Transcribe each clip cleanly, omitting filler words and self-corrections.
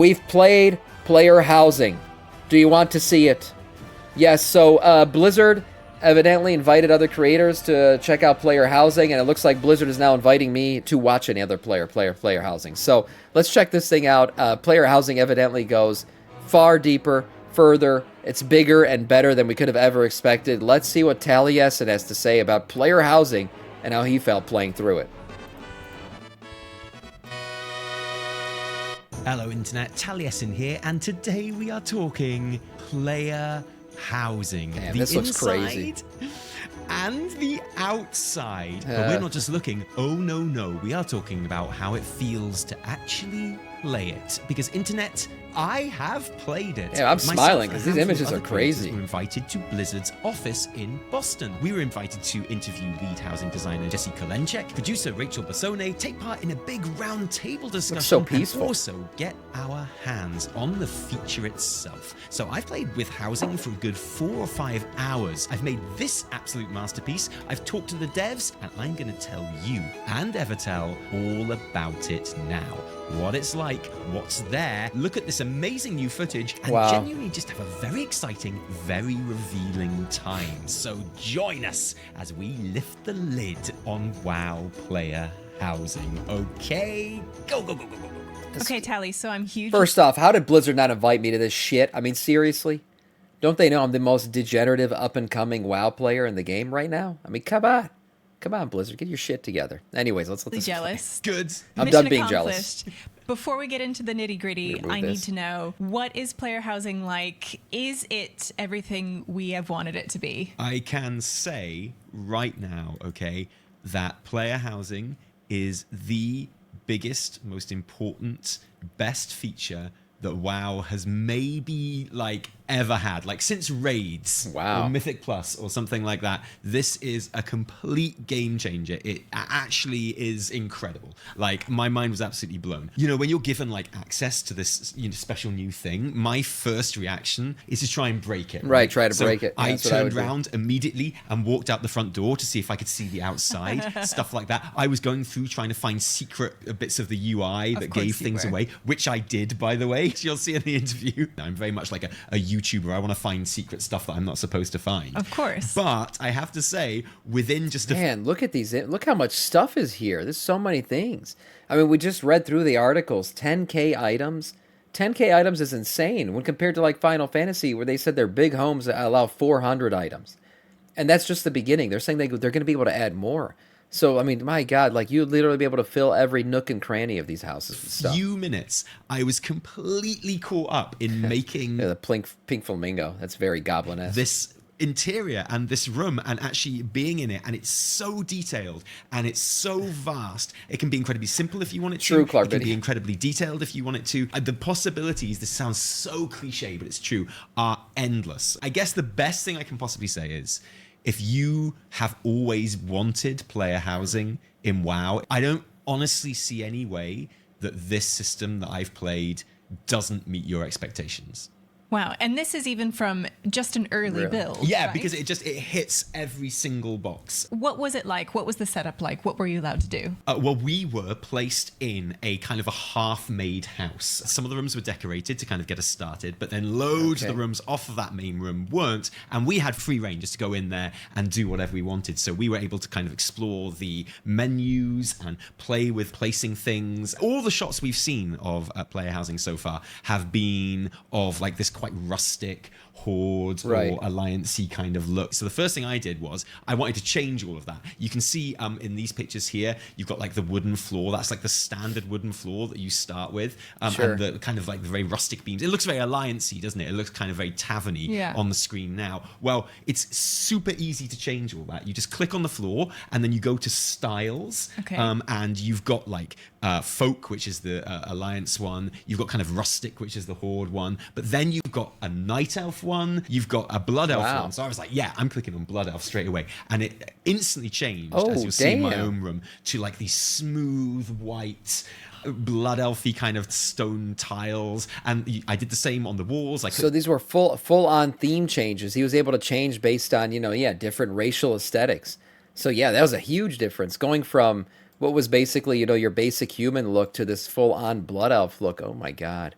We've played player housing. Do you want to see it? Yes, so Blizzard evidently invited other creators to check out player housing, and it looks like Blizzard is now inviting me to watch any other player housing. So let's check this thing out. Player housing evidently goes far deeper, further. It's bigger and better than we could have ever expected. Let's see what Taliesin has to say about player housing and how he felt playing through it. Hello Internet, Taliesin here, and today we are talking player housing. Man, the this looks inside crazy. And the outside. But we're not just looking, oh no, we are talking about how it feels to actually play it. Because Internet, I have played it. Yeah, I'm Myself smiling and a because these handful images of are other creators crazy. were invited to Blizzard's office in Boston. We were invited to interview lead housing designer Jesse Kolenchek, producer Rachel Basone, take part in a big round table discussion, so peaceful. and also get our hands on the feature itself. So I've played with housing for a good 4 or 5 hours. I've made this absolute masterpiece. I've talked to the devs, and I'm going to tell you and Evertel all about it now. What it's like, what's there, look at this amazing new footage, and genuinely just have a very exciting, very revealing time. So join us as we lift the lid on WoW player housing. Okay, go. Okay, Tally, so I'm huge. First off, how did Blizzard not invite me to this shit? I mean, seriously? Don't they know I'm the most degenerative up-and-coming WoW player in the game right now? I mean, come on. Come on, Blizzard, get your shit together. Anyways, let's let this jealous. Good. I'm Mission done being accomplished. jealous. Before we get into the nitty-gritty, Remove I need this. to know, what is player housing like? Is it everything we have wanted it to be? I can say right now, okay, that player housing is the biggest, most important, best feature that WoW has maybe ever had, since Raids Wow. or Mythic Plus or something like that. This is a complete game changer. It actually is incredible. My mind was absolutely blown. You know, when you're given access to this special new thing, my first reaction is to try and break it. Right, try to break it. Yeah, I that's what I would turned do. around immediately and walked out the front door to see if I could see the outside, stuff like that. I was going through trying to find secret bits of the UI that course gave you things were. away, which I did, by the way. You'll see in the interview. I'm very much like a YouTuber. I want to find secret stuff that I'm not supposed to find. Of course. But I have to say, within just a Man, look at these. Look how much stuff is here. There's so many things. I mean, we just read through the articles. 10K items. 10K items is insane when compared to Final Fantasy, where they said their big homes allow 400 items. And that's just the beginning. They're saying they're going to be able to add more. So, I mean, my God, you'd literally be able to fill every nook and cranny of these houses with stuff. few minutes, I was completely caught up in making Yeah, the pink flamingo. That's very goblin-esque. this interior and this room and actually being in it, and it's so detailed and it's so vast. It can be incredibly simple if you want it to. True, Clark It can Biddy. be incredibly detailed if you want it to. The possibilities, this sounds so cliche, but it's true, are endless. I guess the best thing I can possibly say is, if you have always wanted player housing in WoW, I don't honestly see any way that this system that I've played doesn't meet your expectations. Wow, and this is even from just an early Really? build. Yeah, right? because it hits every single box. What was it like? What was the setup like? What were you allowed to do? Well, we were placed in a kind of a half-made house. Some of the rooms were decorated to kind of get us started, but then loads of Okay. the rooms off of that main room weren't, and we had free reign just to go in there and do whatever we wanted. So we were able to kind of explore the menus and play with placing things. All the shots we've seen of player housing so far have been of this quite rustic horde Right. or alliance-y kind of look. So the first thing I did was I wanted to change all of that. You can see in these pictures here, you've got the wooden floor. That's the standard wooden floor that you start with. Sure. And the kind of the very rustic beams. It looks very alliance-y, doesn't it? It looks kind of very tavern-y Yeah. on the screen now. Well, it's super easy to change all that. You just click on the floor and then you go to styles. Okay. And you've got folk, which is the alliance one. You've got kind of rustic, which is the horde one. But then you've got a night elf one. You've got a blood elf Wow. one. So I was like, yeah, I'm clicking on blood elf straight away. And it instantly changed, Oh, as you'll see in my damn. own room, to these smooth white blood elfy kind of stone tiles. And I did the same on the walls. So these were full-on theme changes. He was able to change based on, different racial aesthetics. So, yeah, that was a huge difference. Going from what was basically, your basic human look to this full-on blood elf look. Oh, my God.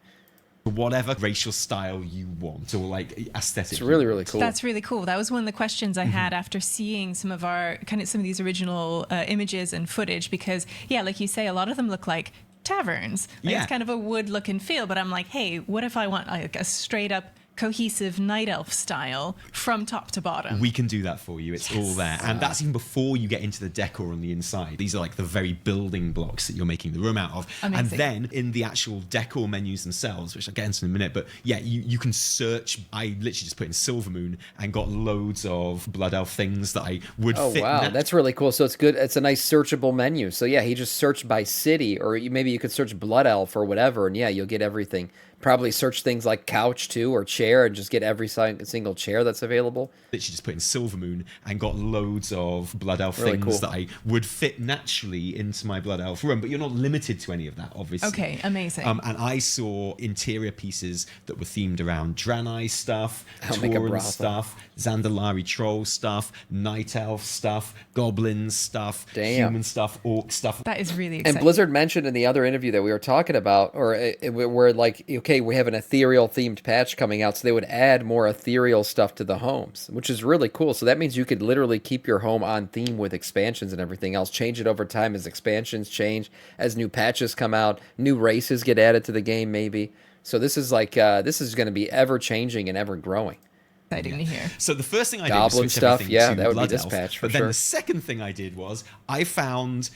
whatever racial style you want, or like aesthetic. It's really, really cool. That's really cool. That was one of the questions I had after seeing some of these original images and footage, because like you say, a lot of them look like taverns. Like it's kind of a wood look and feel, but I'm like, hey, what if I want like a straight up cohesive night elf style from top to bottom? We can do that for you. It's all there. And that's even before you get into the decor on the inside. These are like the very building blocks that you're making the room out of. Amazing. And then in the actual decor menus themselves, which I'll get into in a minute, but you can search. I literally just put in Silvermoon and got loads of Blood Elf things that I would fit. Oh, wow. That's really cool. So it's good. It's a nice searchable menu. So he just searched by city, or maybe you could search Blood Elf or whatever, and you'll get everything. Probably search things like couch too, or chair, and just get every single chair that's available. Literally just put in Silvermoon and got loads of Blood Elf Really things cool. that I would fit naturally into my Blood Elf room, but you're not limited to any of that, obviously. Okay, amazing. And I saw interior pieces that were themed around Draenei stuff, I'll make a Tauren brothel. stuff, Zandalari troll stuff, Night Elf stuff, Goblins stuff, Damn. human stuff, Orc stuff. That is really exciting. And Blizzard mentioned in the other interview that we were talking about, or where like, okay, we have an ethereal themed patch coming out, so they would add more ethereal stuff to the homes, which is really cool. So that means you could literally keep your home on theme with expansions and everything else, change it over time as expansions change, as new patches come out, new races get added to the game maybe. So this is like, this is going to be ever changing and ever growing. Exciting to hear. So the first thing I Goblin did was switch stuff, everything to that would be Blood this Elf, patch for but then sure. the second thing I did was I found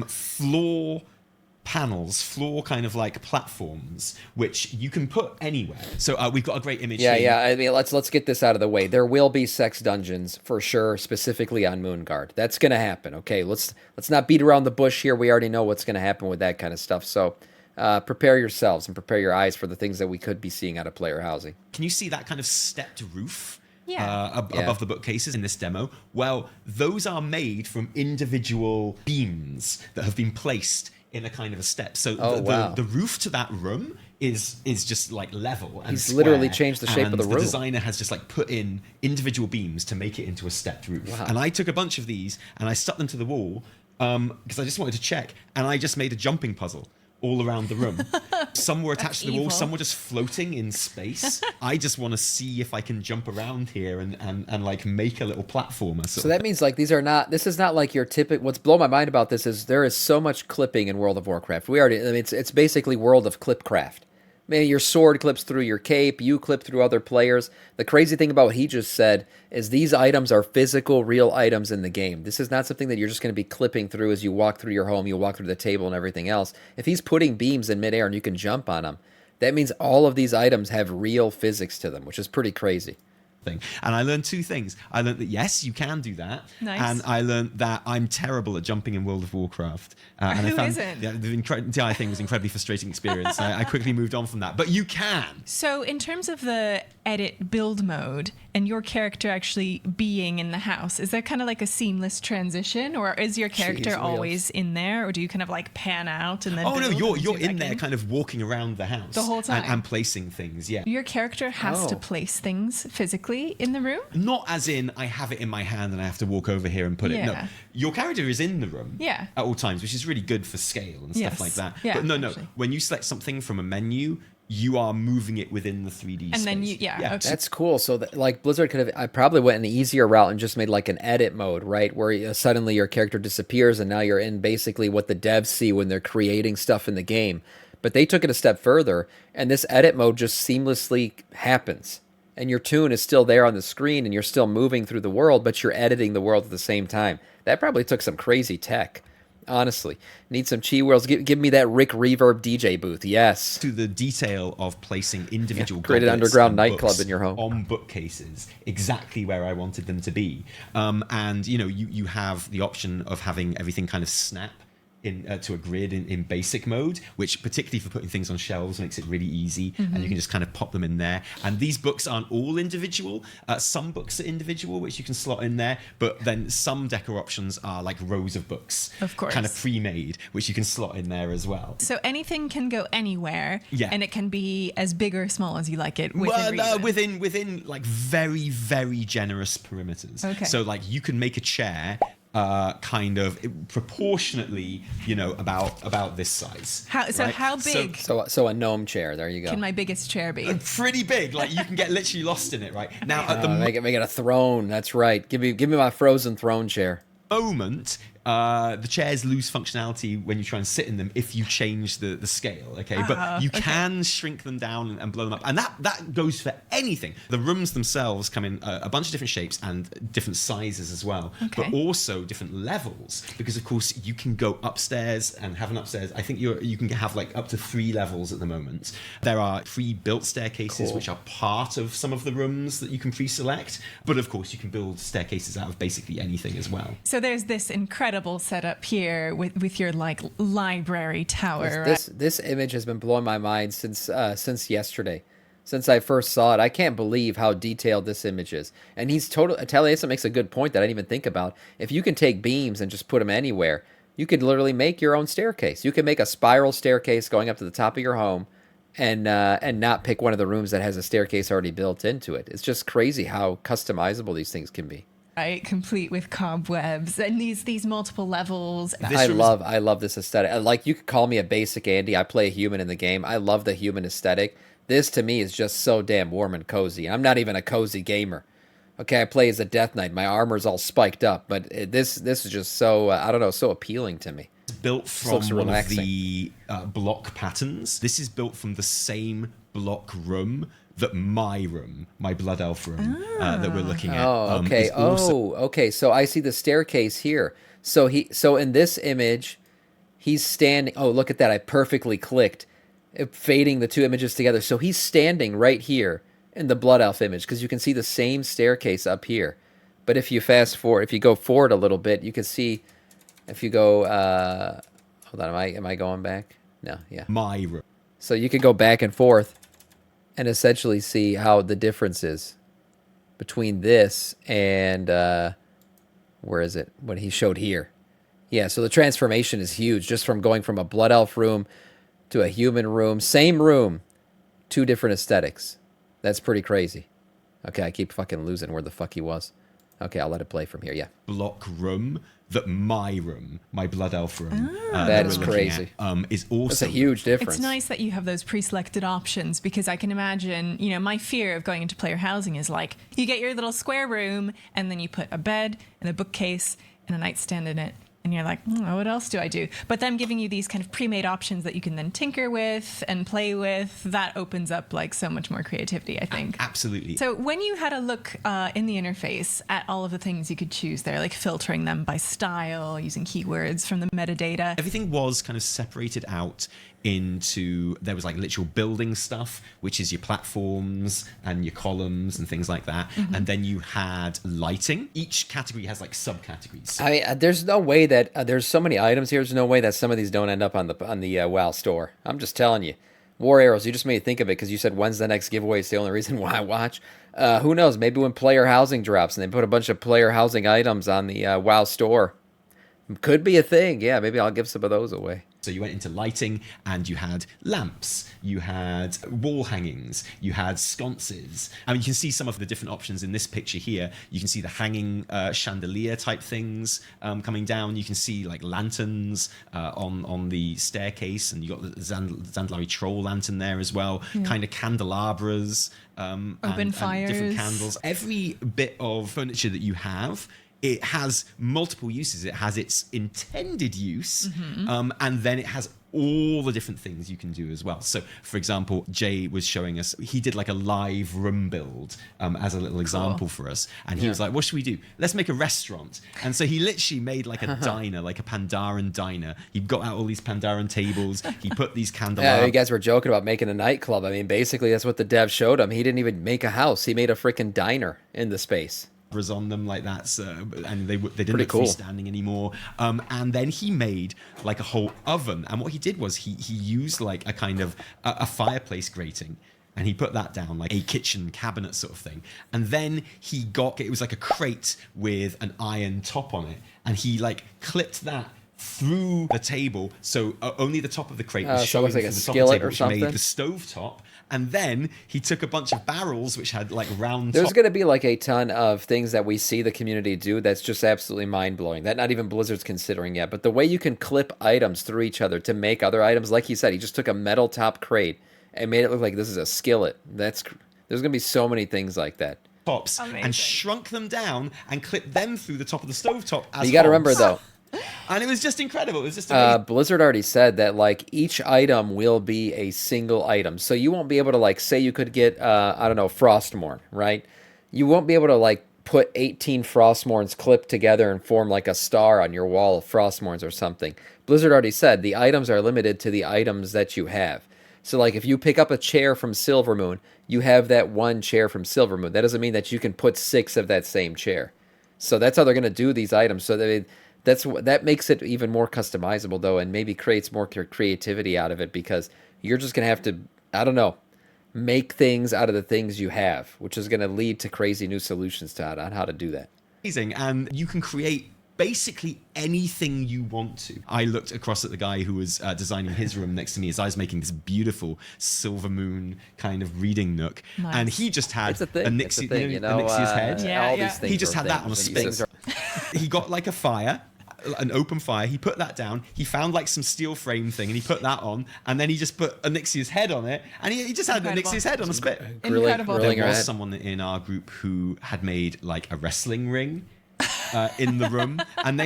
floor panels, floor kind of like platforms, which you can put anywhere. So we've got a great image here. I mean, let's get this out of the way. There will be sex dungeons for sure, specifically on Moonguard. That's gonna happen. Okay, let's not beat around the bush here. We already know what's gonna happen with that kind of stuff. So prepare yourselves and prepare your eyes for the things that we could be seeing out of player housing. Can you see that kind of stepped roof? Yeah. Above the bookcases in this demo? Well, those are made from individual beams that have been placed in a kind of a step. So the roof to that room is just like level and He's square, literally changed the shape of the room. The designer has just like put in individual beams to make it into a stepped roof. Wow. And I took a bunch of these and I stuck them to the wall because I just wanted to check, and I just made a jumping puzzle all around the room. Some were attached to the wall, some were just floating in space. I just want to see if I can jump around here and like make a little platformer. So that means like this is not like your typical. What's blown my mind about this is there is so much clipping in World of Warcraft. It's basically World of Clipcraft. Maybe your sword clips through your cape, you clip through other players. The crazy thing about what he just said is these items are physical, real items in the game. This is not something that you're just going to be clipping through as you walk through your home, you walk through the table and everything else. If he's putting beams in midair and you can jump on them, that means all of these items have real physics to them, which is pretty crazy. Thing. And I learned two things. I learned that yes, you can do that. Nice. And I learned that I'm terrible at jumping in World of Warcraft. And Who I found isn't? the entire thing was an incredibly frustrating experience. I quickly moved on from that. But you can. So in terms of the edit build mode and your character actually being in the house, is there kind of like a seamless transition, or is your character Jeez, always in there, or do you kind of like pan out and then Oh no, build you're and do in back there kind of walking around the house. The whole time? And placing things, yeah. Your character has to Oh. place things physically in the room? Not as in I have it in my hand and I have to walk over here and put it. No, Yeah. your character is in the room Yeah. at all times, which is really good for scale and Yes. stuff like that. Yeah, but no, actually. when you select something from a menu, you are moving it within the 3D And space. then okay. That's cool. So, like Blizzard could have, I probably went an easier route and just made like an edit mode, right? Where suddenly your character disappears and now you're in basically what the devs see when they're creating stuff in the game. But they took it a step further, and this edit mode just seamlessly happens. And your tune is still there on the screen, and you're still moving through the world, but you're editing the world at the same time. That probably took some crazy tech. Honestly, need some chi wheels. Give me that Rick Reverb DJ booth. Yes. To the detail of placing individual create an goblets underground and nightclub books in your home. on bookcases, exactly where I wanted them to be. And you have the option of having everything kind of snap in to a grid in basic mode, which particularly for putting things on shelves makes it really easy, and you can just kind of pop them in there. And these books aren't all individual. Some books are individual, which you can slot in there, but then some decor options are like rows of books, Of course. kind of pre-made, which you can slot in there as well. So anything can go anywhere, Yeah. and it can be as big or small as you like it. Within like very, very generous perimeters. Okay. So like you can make a chair kind of proportionately, about this size. How big So a gnome chair. There you go. can my biggest chair be? Pretty big. Like you can get literally lost in it, right? Now at the Make it a throne. That's right. Give me my frozen throne chair. moment, the chairs lose functionality when you try and sit in them if you change the scale, okay? But you can shrink them down and blow them up. And that goes for anything. The rooms themselves come in a bunch of different shapes and different sizes as well, but also different levels, because of course you can go upstairs and have an upstairs. I think you can have like up to 3 levels at the moment. There are pre-built staircases which are part of some of the rooms that you can pre-select, but of course you can build staircases out of basically anything as well. So there's this incredible setup here with your like library tower. This image has been blowing my mind since yesterday. Since I first saw it, I can't believe how detailed this image is. And Taliesin makes a good point that I didn't even think about. If you can take beams and just put them anywhere, you could literally make your own staircase. You can make a spiral staircase going up to the top of your home, and not pick one of the rooms that has a staircase already built into it. It's just crazy how customizable these things can be. Right, complete with cobwebs and these multiple levels. I love this aesthetic. Like, you could call me a basic Andy. I play a human in the game. I love the human aesthetic. This to me is just so damn warm and cozy. I'm not even a cozy gamer. Okay, I play as a Death Knight. My armor's all spiked up, but this is just so I don't know, so appealing to me. It's built from one of the block patterns. This is built from the same block room that my Blood Elf room that we're looking at. Oh, okay. Okay. So I see the staircase here. So in this image, he's standing. Oh, look at that! I perfectly clicked, fading the two images together. So he's standing right here in the Blood Elf image, because you can see the same staircase up here. But if you go forward a little bit, you can see. If you go, hold on, am I going back? No, yeah. My room. So you can go back and forth and essentially see how the difference is between this and, where is it? What he showed here. Yeah, so the transformation is huge, just from going from a Blood Elf room to a human room. Same room, 2 different aesthetics. That's pretty crazy. Okay, I keep fucking losing where the fuck he was. Okay, I'll let it play from here, yeah. Block room that my Blood Elf room, that is crazy. Is also... That's a huge difference. It's nice that you have those pre-selected options, because I can imagine, my fear of going into player housing is like, you get your little square room, and then you put a bed and a bookcase and a nightstand in it. And you're like, what else do I do? But them giving you these kind of pre-made options that you can then tinker with and play with, that opens up like so much more creativity, I think. Absolutely. So when you had a look in the interface at all of the things you could choose there, like filtering them by style, using keywords from the metadata. Everything was kind of separated out into, there was like literal building stuff, which is your platforms and your columns and things like that. Mm-hmm. And then you had lighting. Each category has like subcategories. I mean, there's no way that there's so many items here. There's no way that some of these don't end up on the WoW store. I'm just telling you. War arrows, you just made me think of it because you said when's the next giveaway. It's the only reason why I watch. Who knows? Maybe when player housing drops and they put a bunch of player housing items on the WoW store. Could be a thing. Yeah, maybe I'll give some of those away. So you went into lighting and you had lamps, you had wall hangings, you had sconces. I mean, you can see some of the different options in this picture here. You can see the hanging chandelier type things coming down. You can see like lanterns on the staircase, and you got the Zandalari troll lantern there as well. Yeah. Kind of candelabras, and fires, different candles. Every bit of furniture that you have, it has multiple uses. It has its intended use, and then it has all the different things you can do as well. So, for example, Jay was showing us, he did like a live room build as a little example for us. And he was like, what should we do? Let's make a restaurant. And so he literally made like a diner, like a Pandaren diner. He got out all these Pandaren tables. He put these candelabras. Yeah, you guys were joking about making a nightclub. I mean, basically that's what the dev showed him. He didn't even make a house. He made a freaking diner in the space on them like that, and they didn't look freestanding anymore. And then he made like a whole oven, and what he did was he used like a kind of a fireplace grating, and he put that down like a kitchen cabinet sort of thing. And then it was like a crate with an iron top on it, and he like clipped that through the table, so only the top of the crate was so it showing was like from a the top of the skillet table, or which something? made the stovetop. And then he took a bunch of barrels which had like round There's top. going to be like a ton of things that we see the community do that's just absolutely mind-blowing, that not even Blizzard's considering yet. But the way you can clip items through each other to make other items, like he said, he just took a metal top crate and made it look like this is a skillet. There's going to be so many things like that. Tops Amazing. and shrunk them down and clipped them through the top of the stovetop as But you got to remember, hobs. though, And it was just incredible. It was just amazing. Blizzard already said that like each item will be a single item, so you won't be able to like say you could get I don't know, Frostmourne, right? You won't be able to like put 18 Frostmournes clipped together and form like a star on your wall of Frostmournes or something. Blizzard already said the items are limited to the items that you have. So like if you pick up a chair from Silvermoon, you have that one chair from Silvermoon. That doesn't mean that you can put 6 of that same chair. So that's how they're going to do these items. So that makes it even more customizable, though, and maybe creates more creativity out of it, because you're just going to have to, I don't know, make things out of the things you have, which is going to lead to crazy new solutions on how to do that. Amazing. And you can create basically anything you want to. I looked across at the guy who was designing his room next to me as I was making this beautiful silver moon kind of reading nook. Nice. And he just had It's a thing. a It's a Nixie, thing, you know, Nixia's head. Yeah, all yeah. these things He just are had that on a things. spit. He got like a fire, an open fire. He put that down. He found like some steel frame thing and he put that on. And then he just put a Nixia's head on it. And he just had Incredible. a Nixia's head on a spit. Incredible. Grilling There her was head. someone in our group who had made like a wrestling ring in the room, and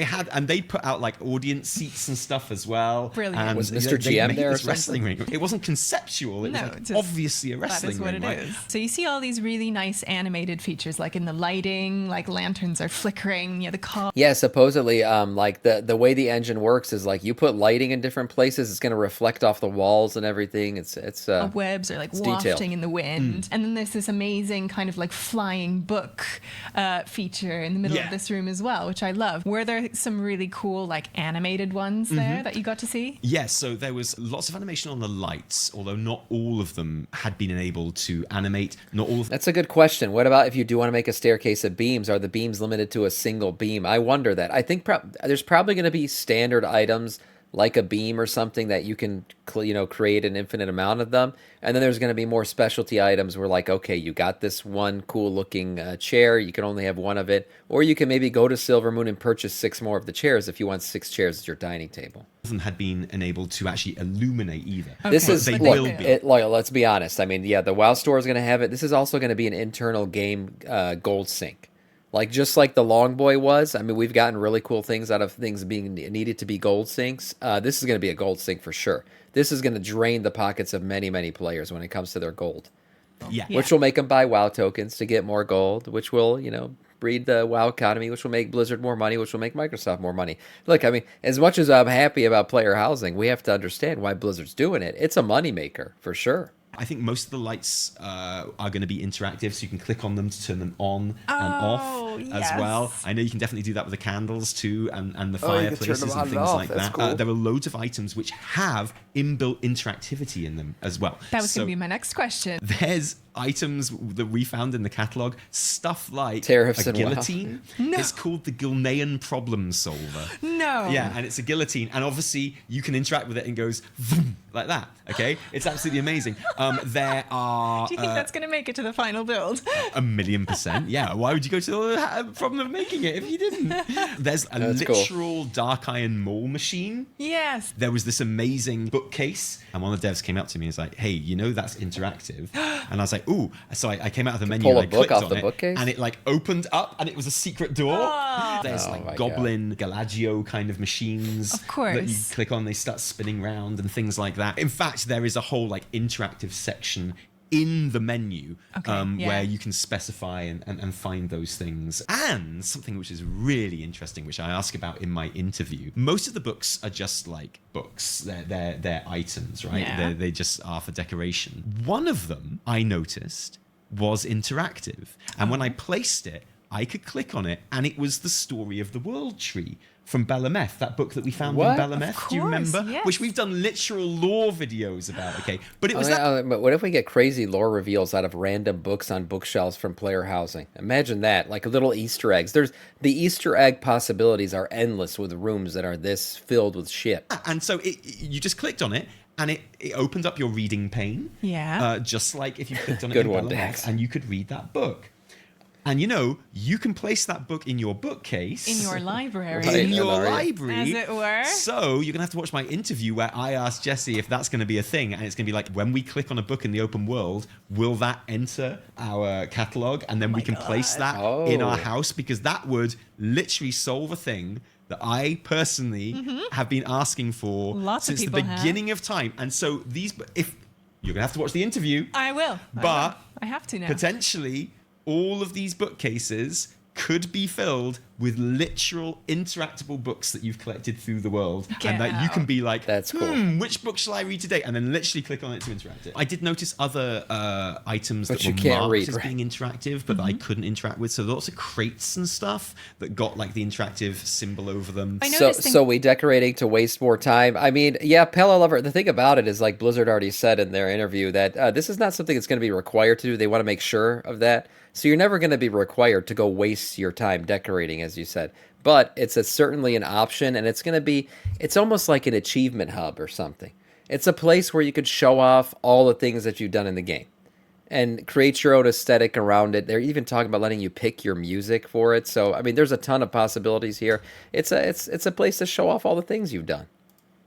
they put out like audience seats and stuff as well. Brilliant. And Was they Mr. GM made there or this wrestling ring. It wasn't conceptual. It No, was like just- obviously a That wrestling is what ring. it right? is. So you see all these really nice animated features, like in the lighting, like lanterns are flickering, the call. Yeah, supposedly, like the way the engine works is like you put lighting in different places, it's going to reflect off the walls and everything. It's Webs are like it's wafting detailed. in the wind. And then there's this amazing kind of like flying book feature in the middle Yeah. of this room as well, which I love. Were there some really cool like animated ones there that you got to see? Yes, so there was lots of animation on the lights, although not all of them had been enabled to animate. Not all of That's a good question. What about if you do want to make a staircase of beams? Are the beams limited to a single beam? I wonder that. I think there's probably going to be standard items like a beam or something that you can, create an infinite amount of them. And then there's going to be more specialty items where like, okay, you got this one cool looking chair, you can only have one of it. Or you can maybe go to Silvermoon and purchase 6 more of the chairs if you want 6 chairs as your dining table. them had been enabled to actually illuminate either. This Okay, is they but look, will be. let's be honest. I mean, yeah, the WoW store is going to have it. This is also going to be an internal game gold sink. Like just like the Long Boy was. I mean, we've gotten really cool things out of things being needed to be gold sinks. This is going to be a gold sink for sure. This is going to drain the pockets of many, many players when it comes to their gold, Yeah. Yeah. which will make them buy WoW tokens to get more gold, which will, breed the WoW economy, which will make Blizzard more money, which will make Microsoft more money. Look, I mean, as much as I'm happy about player housing, we have to understand why Blizzard's doing it. It's a moneymaker for sure. I think most of the lights are going to be interactive, so you can click on them to turn them on and off as yes. well. I know you can definitely do that with the candles too, and the Oh, you can turn fireplaces them and on and things off. like That's that. cool. There are loads of items which have inbuilt interactivity in them as well. That was So going to be my next question. there's items that we found in the catalog, stuff like Tariffs a and WoW. guillotine. No. It's called the Gilnean Problem Solver. No. Yeah, and it's a guillotine, and obviously you can interact with it and it goes vroom, like that. Okay, it's absolutely amazing. There are Do you think that's going to make it to the final build? 1,000,000%. Yeah, why would you go to the problem of making it if you didn't? There's a That's cool. literal dark iron mole machine. Yes. There was this amazing bookcase, and one of the devs came up to me and was like, "Hey, that's interactive." And I was like, "Ooh!" So I came out of the menu pull and a I book clicked off on the it, bookcase? and it like opened up, and it was a secret door. Oh. There's Oh my like God. goblin Galagio kind of machines Of course. that you click on, they start spinning round and things like that. In fact, there is a whole like interactive section in the menu Okay, yeah. where you can specify and find those things. And something which is really interesting, which I ask about in my interview, most of the books are just like books. They're items, right? Yeah. They just are for decoration. One of them I noticed was interactive, and when I placed it I could click on it, and it was the story of the world tree from Belemeth, that book that we found What? in Belemeth. Do you remember? Yes. Which we've done literal lore videos about, okay? But it was that... But what if we get crazy lore reveals out of random books on bookshelves from player housing? Imagine that, like little Easter eggs. There's the Easter egg possibilities are endless with rooms that are this filled with shit. And so you just clicked on it, and it opens up your reading pane. Yeah. Just like if you clicked on it Good in one, Belemeth, Dax. and you could read that book. And you can place that book in your bookcase. In your library. Right. In your An area. library. As it were. So you're going to have to watch my interview where I asked Jesse if that's going to be a thing. And it's going to be like, when we click on a book in the open world, will that enter our catalog? And then we can place that in our house, because that would literally solve a thing that I personally have been asking for Lots of since the people have. beginning of time. And so if you're going to have to watch the interview. I will. But I have to now. potentially all of these bookcases could be filled with literal interactable books that you've collected through the world. Get and that you can be like, That's cool. which book shall I read today? And then literally click on it to interact it. I did notice other items But that you were can't marked read, as right? being interactive, but that I couldn't interact with. So lots of crates and stuff that got like the interactive symbol over them. I So, noticed so we decorating to waste more time. I mean, yeah, Pella Lover. The thing about it is, like Blizzard already said in their interview, that this is not something that's going to be required to do. They want to make sure of that. So you're never going to be required to go waste your time decorating, as you said. But it's certainly an option, and it's almost like an achievement hub or something. It's a place where you could show off all the things that you've done in the game and create your own aesthetic around it. They're even talking about letting you pick your music for it. So, I mean, there's a ton of possibilities here. It's a place to show off all the things you've done.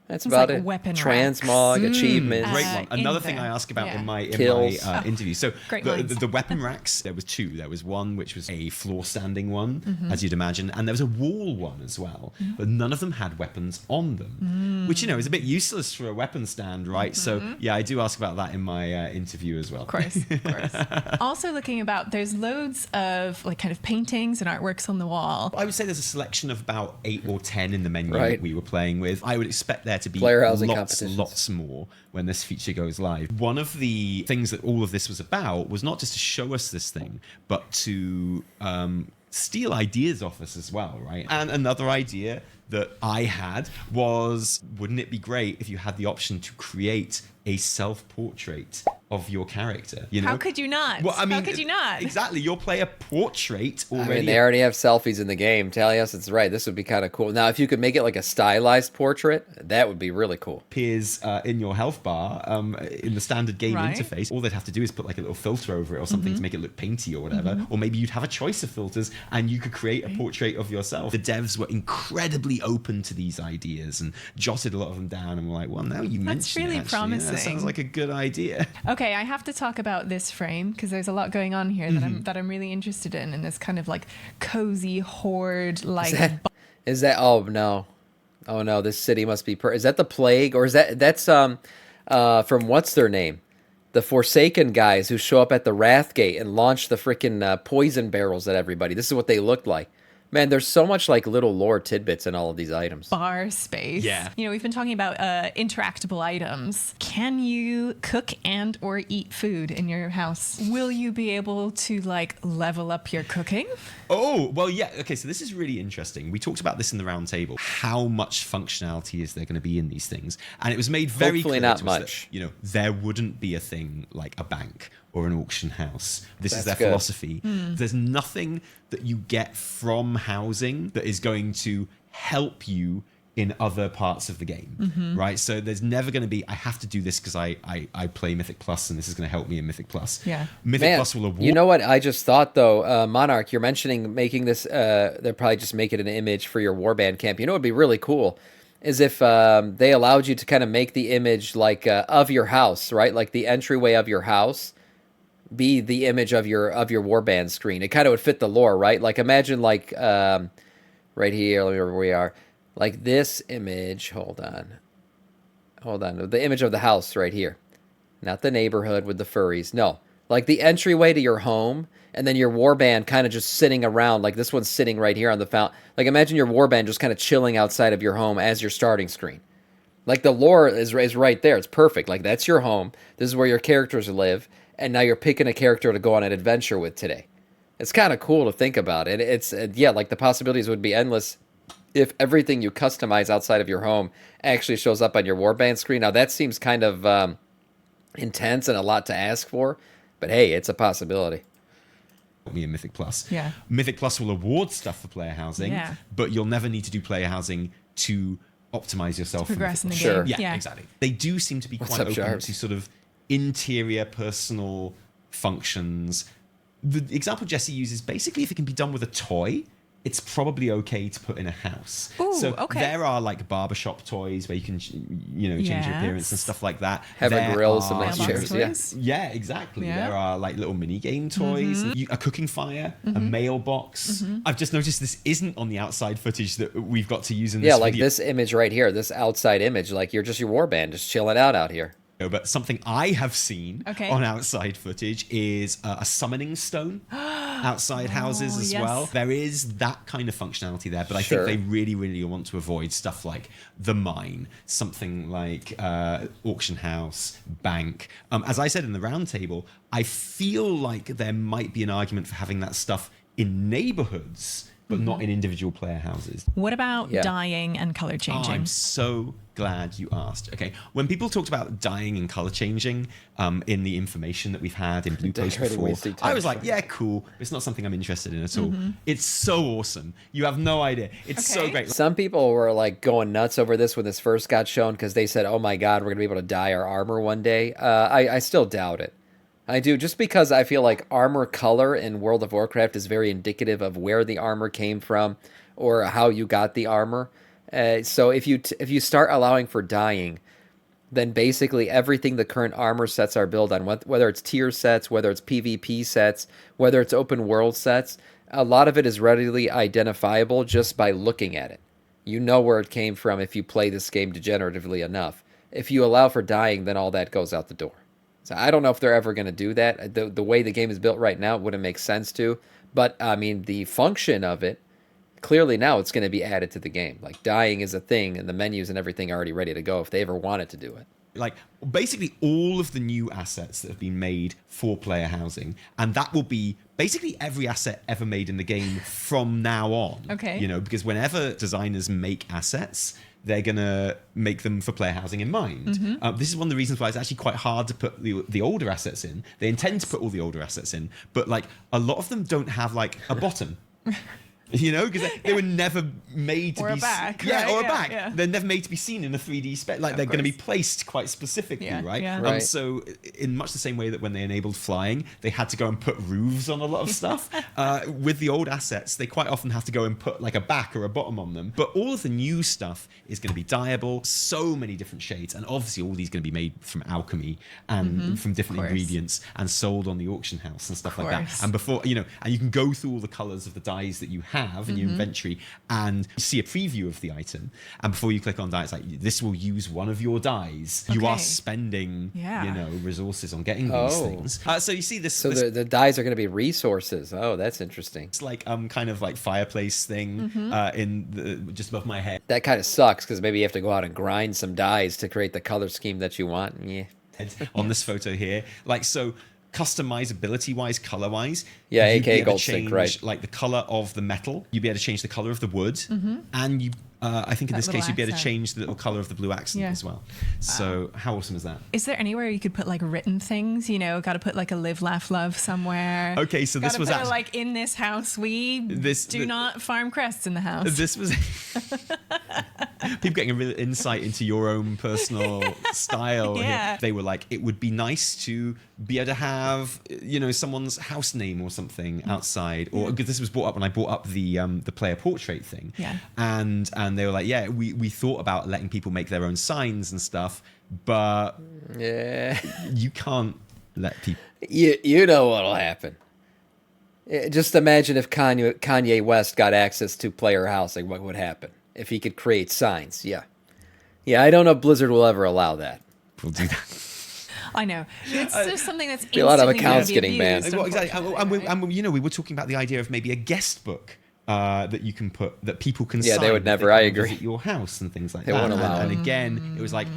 That's It's about like it. weapon Transmog, achievements. Great one. in Another thing there. I ask about Yeah. in my Kills. interview. So great the, minds. the weapon racks, there was two. There was one which was a floor standing one, Mm-hmm. as you'd imagine, and there was a wall one as well. But none of them had weapons on them, which is a bit useless for a weapon stand, right? So yeah, I do ask about that in my interview as well. Of course, of course. Also looking about, there's loads of like kind of paintings and artworks on the wall. I would say there's a selection of about 8 or 10 in the menu Right. that we were playing with. I would expect there to be Player housing competitions. lots more when this feature goes live. One of the things that all of this was about was not just to show us this thing, but to steal ideas off us as well, right? And another idea that I had was, wouldn't it be great if you had the option to create a self-portrait of your character? You know? How could you not? Well, I mean, how could you not? Exactly. Your player portrait already. I mean, they already have selfies in the game. Talios, it's right. This would be kind of cool. Now, if you could make it like a stylized portrait, that would be really cool. Appears in your health bar in the standard game Right. interface. All they'd have to do is put like a little filter over it or something to make it look painty or whatever. Or maybe you'd have a choice of filters and you could create a portrait of yourself. The devs were incredibly open to these ideas and jotted a lot of them down and were like, well, now you mention really it, actually, promising. that sounds like a good idea. Okay, I have to talk about this frame because there's a lot going on here that I'm really interested in this kind of like cozy horde like. Is that? Oh no! This city must be. Is that the plague, or is that's from what's their name? The Forsaken guys who show up at the Wrathgate and launch the freaking poison barrels at everybody. This is what they looked like. Man, there's so much like little lore tidbits in all of these items. Bar space. Yeah. You know, we've been talking about interactable items. Can you cook and or eat food in your house? Will you be able to like level up your cooking? Oh, well, yeah. Okay, so this is really interesting. We talked about this in the round table. How much functionality is there going to be in these things? And it was made very Hopefully clear not to us much. that, there wouldn't be a thing like a bank or an auction house. This is their That's good. philosophy. There's nothing that you get from housing that is going to help you in other parts of the game, right? So there's never going to be, I have to do this because I play Mythic Plus and this is going to help me in Mythic Plus. Yeah. Mythic Man, Plus will award. you know what? I just thought though, Monarch, you're mentioning making this. They'll probably just make it an image for your warband camp. You know, what'd be really cool is if they allowed you to kind of make the image like of your house, right? Like the entryway of your house be the image of your warband screen. It kind of would fit the lore, right? Like imagine like right here, let me remember where we are. Like this image, hold on. The image of the house right here. Not the neighborhood with the furries. No. Like the entryway to your home, and then your warband kind of just sitting around. Like this one's sitting right here on the fountain. Like imagine your warband just kind of chilling outside of your home as your starting screen. Like the lore is right there. It's perfect. Like that's your home. This is where your characters live. And now you're picking a character to go on an adventure with today. It's kind of cool to think about. And it's, yeah, like the possibilities would be endless if everything you customize outside of your home actually shows up on your warband screen. Now, that seems kind of intense and a lot to ask for, but hey, it's a possibility. Me in Mythic Plus. Yeah. Mythic Plus will award stuff for player housing, Yeah. but you'll never need to do player housing to optimize yourself. Progress in the Sure. game. Yeah, exactly. They do seem to be What's quite up, open Jarvis? to sort of interior personal functions. The example Jesse uses, basically, if it can be done with a toy, it's probably okay to put in a house. Ooh, so okay. there are like barbershop toys where you can, change your appearance and stuff like that. Have a There grill, some are- nice Mailbox chairs. Yeah. toys. Yeah, exactly. Yeah. There are like little mini game toys, a cooking fire, a mailbox. I've just noticed this isn't on the outside footage that we've got to use in this Yeah, like video. this image right here, this outside image, like you're just your warband, just chilling out here. But something I have seen Okay. on outside footage is a summoning stone outside houses as yes. well. There is that kind of functionality there, but I Sure. think they really, really want to avoid stuff like the mine, something like auction house, bank. As I said in the roundtable, I feel like there might be an argument for having that stuff in neighborhoods, but not in individual player houses. What about Yeah. dyeing and color Oh, changing? I'm so glad you asked. Okay, when people talked about dyeing and color changing in the information that we've had in Blue Post Decorating before, wasting I time. was like, yeah, cool. It's not something I'm interested in at all. It's so awesome. You have no idea. It's so Okay. great. Some people were like going nuts over this when this first got shown because they said, oh my God, we're going to be able to dye our armor one day. I still doubt it. I do, just because I feel like armor color in World of Warcraft is very indicative of where the armor came from or how you got the armor. So if you start allowing for dyeing, then basically everything the current armor sets are built on, whether it's tier sets, whether it's PvP sets, whether it's open world sets, a lot of it is readily identifiable just by looking at it. You know where it came from if you play this game degeneratively enough. If you allow for dyeing, then all that goes out the door. So I don't know if they're ever going to do that. The way the game is built right now, it wouldn't make sense to. But, I mean, the function of it, clearly now it's going to be added to the game. Like, dyeing is a thing, and the menus and everything are already ready to go if they ever wanted to do it. Like basically all of the new assets that have been made for player housing, and that will be basically every asset ever made in the game from now on. Okay. Because whenever designers make assets, they're gonna make them for player housing in mind. This is one of the reasons why it's actually quite hard to put the older assets in. They intend to put all the older assets in, but like a lot of them don't have like a bottom. Because they were never made to Or a be back, yeah, right? or a Yeah, back. yeah. They're never made to be seen in a 3D spec. Like they're going to be course. placed quite specifically, Yeah, right? yeah. Right. So in much the same way that when they enabled flying, they had to go and put roofs on a lot of stuff. With the old assets, they quite often have to go and put like a back or a bottom on them. But all of the new stuff is going to be dyeable, so many different shades, and obviously all these going to be made from alchemy and from different course. ingredients and sold on the auction house and stuff like that. course. And before and you can go through all the colors of the dyes that you have in your inventory and see a preview of the item, and before you click on dye, it's like this will use one of your dyes. You are Okay. spending Yeah. resources on getting these Oh. things. So you see this, So this the dyes are going to be resources. Oh, that's interesting. it's like kind of like fireplace thing in the just above my head. That kind of sucks because maybe you have to go out and grind some dyes to create the color scheme that you want. Yeah. On this photo here, like so customizability wise, color wise, Yeah, you'd be aka able to gold sync, change, right. like the color of the metal, you'd be able to change the color of the wood, and you I think in That this case little you'd be able to accent. change the little color of the blue accent Yeah. as well. So how awesome is that? Is there anywhere you could put like written things? Got to put like a live, laugh, love somewhere. Okay, so this Gotta was put it, actually like in this house we do not farm crests in the house. this was people getting a real insight into your own personal style here. Yeah. They were like, it would be nice to be able to have someone's house name or something outside, or because this was brought up when I brought up the player portrait thing. Yeah. And they were like, yeah, we thought about letting people make their own signs and stuff, but Yeah. you can't let people. You know what'll happen. Just imagine if Kanye West got access to player housing, what would happen? If he could create signs, yeah. Yeah, I don't know if Blizzard will ever allow that. People do that. I know. It's just something that's be a lot of instantly gonna accounts be getting abused, banned. Well, exactly. unfortunately, And we were talking about the idea of maybe a guest book that you can put that people can Yeah, sign they would if never. come I and agree. visit your house and things like They that. won't allow and it. again, it was like